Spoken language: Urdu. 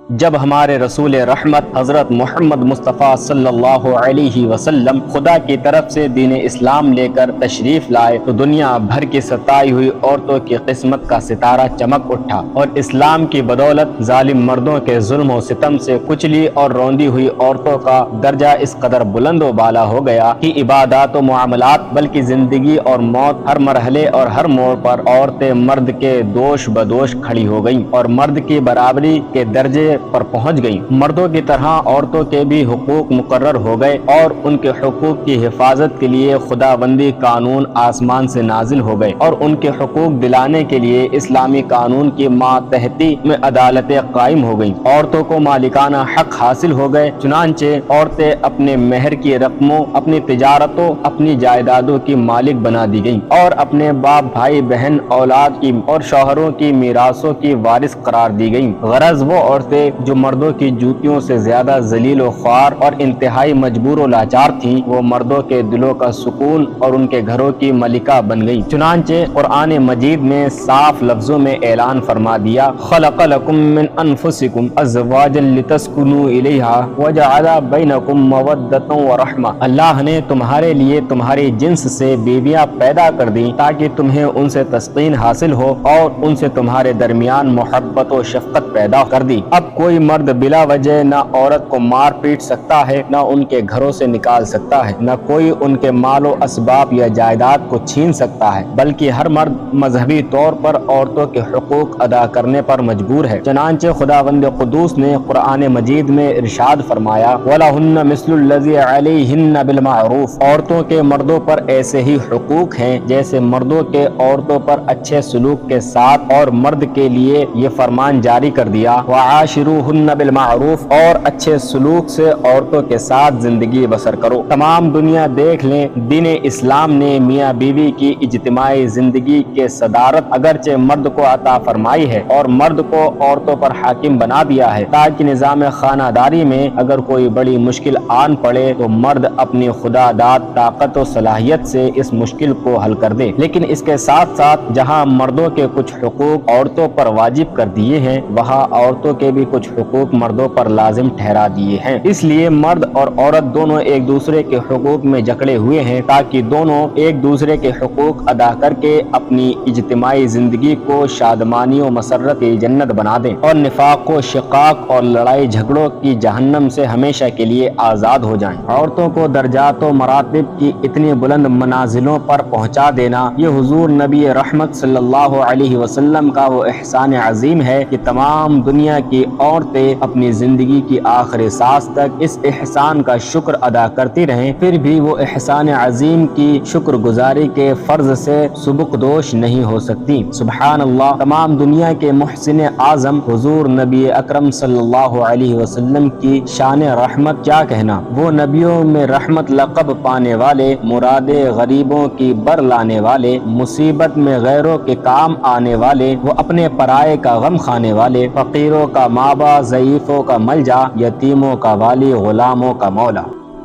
جب ہمارے رسول رحمت حضرت محمد مصطفیٰ صلی اللہ علیہ وسلم خدا کی طرف سے دین اسلام لے کر تشریف لائے تو دنیا بھر کی ستائی ہوئی عورتوں کی قسمت کا ستارہ چمک اٹھا اور اسلام کی بدولت ظالم مردوں کے ظلم و ستم سے کچلی اور روندی ہوئی عورتوں کا درجہ اس قدر بلند و بالا ہو گیا کہ عبادات و معاملات بلکہ زندگی اور موت ہر مرحلے اور ہر موڑ پر عورتیں مرد کے دوش بدوش کھڑی ہو گئیں اور مرد کی برابری کے درجے پر پہنچ گئیں۔ مردوں کی طرح عورتوں کے بھی حقوق مقرر ہو گئے اور ان کے حقوق کی حفاظت کے لیے خداوندی قانون آسمان سے نازل ہو گئے اور ان کے حقوق دلانے کے لیے اسلامی قانون کی ماتحتی میں عدالتیں قائم ہو گئیں۔ عورتوں کو مالکانہ حق حاصل ہو گئے، چنانچہ عورتیں اپنے مہر کی رقموں، اپنی تجارتوں، اپنی جائیدادوں کی مالک بنا دی گئیں اور اپنے باپ، بھائی، بہن، اولاد کی اور شوہروں کی میراثوں کی وارث قرار دی گئیں۔ غرض وہ عورتیں جو مردوں کی جوتیوں سے زیادہ ذلیل و خوار اور انتہائی مجبور و لاچار تھیں، وہ مردوں کے دلوں کا سکون اور ان کے گھروں کی ملکہ بن گئیں۔ چنانچہ قرآن مجید میں صاف لفظوں میں اعلان فرما دیا، خلق لکم من انفسکم ازواجا لتسکنوا الیہا وجعل بینکم مودۃ ورحمہ۔ اللہ نے تمہارے لیے تمہاری جنس سے بیویاں پیدا کر دیں تاکہ تمہیں ان سے تسکین حاصل ہو اور ان سے تمہارے درمیان محبت و شفقت پیدا کر دی۔ اب کوئی مرد بلا وجہ نہ عورت کو مار پیٹ سکتا ہے، نہ ان کے گھروں سے نکال سکتا ہے، نہ کوئی ان کے مال و اسباب یا جائیداد کو چھین سکتا ہے، بلکہ ہر مرد مذہبی طور پر عورتوں کے حقوق ادا کرنے پر مجبور ہے۔ چنانچہ خداوند قدوس نے قرآن مجید میں ارشاد فرمایا، وَلَهُنَّ مِثْلُ الَّذِي عَلَيْهِنَّ بِالْمَعْرُوفِ۔ عورتوں کے مردوں پر ایسے ہی حقوق ہیں جیسے مردوں کے عورتوں پر اچھے سلوک کے ساتھ، اور مرد کے لیے یہ فرمان جاری کر دیا، وَعَاشِرُوهُنَّ بِالْمَعْرُوفِ، اور اچھے سلوک سے عورتوں کے ساتھ زندگی بسر کرو۔ تمام دنیا دیکھ لیں، دین اسلام نے میاں بیوی کی اجتماعی زندگی کے صدارت اگرچہ مرد کو عطا فرمائی ہے اور مرد کو عورتوں پر حاکم بنا دیا ہے تاکہ نظام خانہ داری میں اگر کوئی بڑی مشکل آن پڑے تو مرد اپنی خدا داد طاقت و صلاحیت سے اس مشکل کو حل کر دے، لیکن اس کے ساتھ ساتھ جہاں مردوں کے کچھ حقوق عورتوں پر واجب کر دیے ہیں، وہاں عورتوں کے بھی کچھ حقوق مردوں پر لازم ٹھہرا دیے ہیں۔ اس لیے مرد اور عورت دونوں ایک دوسرے کے حقوق میں جکڑے ہوئے ہیں تاکہ دونوں ایک دوسرے کے حقوق ادا کر کے اپنی اجتماعی زندگی کو شادمانی و مسرت کی جنت بنا دیں اور نفاق و شقاق اور لڑائی جھگڑوں کی جہنم سے ہمیشہ کے لیے آزاد ہو جائیں۔ عورتوں کو درجات و مراتب کی اتنی بلند منازلوں پر پہنچا دینا، یہ حضور نبی رحمت صلی اللہ علیہ وسلم کا وہ احسان عظیم ہے کہ تمام دنیا کی عورتیں اپنی زندگی کی آخری سانس تک اس احسان کا شکر ادا کرتی رہیں، پھر بھی وہ احسان عظیم کی شکر گزاری کے فرض سے سبکدوش نہیں ہو سکتی۔ سبحان اللہ، تمام دنیا کے محسن اعظم حضور نبی اکرم صلی اللہ علیہ وسلم کی شان رحمت کیا کہنا۔ وہ نبیوں میں رحمت لقب پانے والے، مراد غریبوں کی بر لانے والے، مصیبت میں غیروں کے کام آنے والے، وہ اپنے پرائے کا غم کھانے والے، فقیروں کا مابا، ضعیفوں کا ملجا، یتیموں کا والی، غلاموں کا مولا۔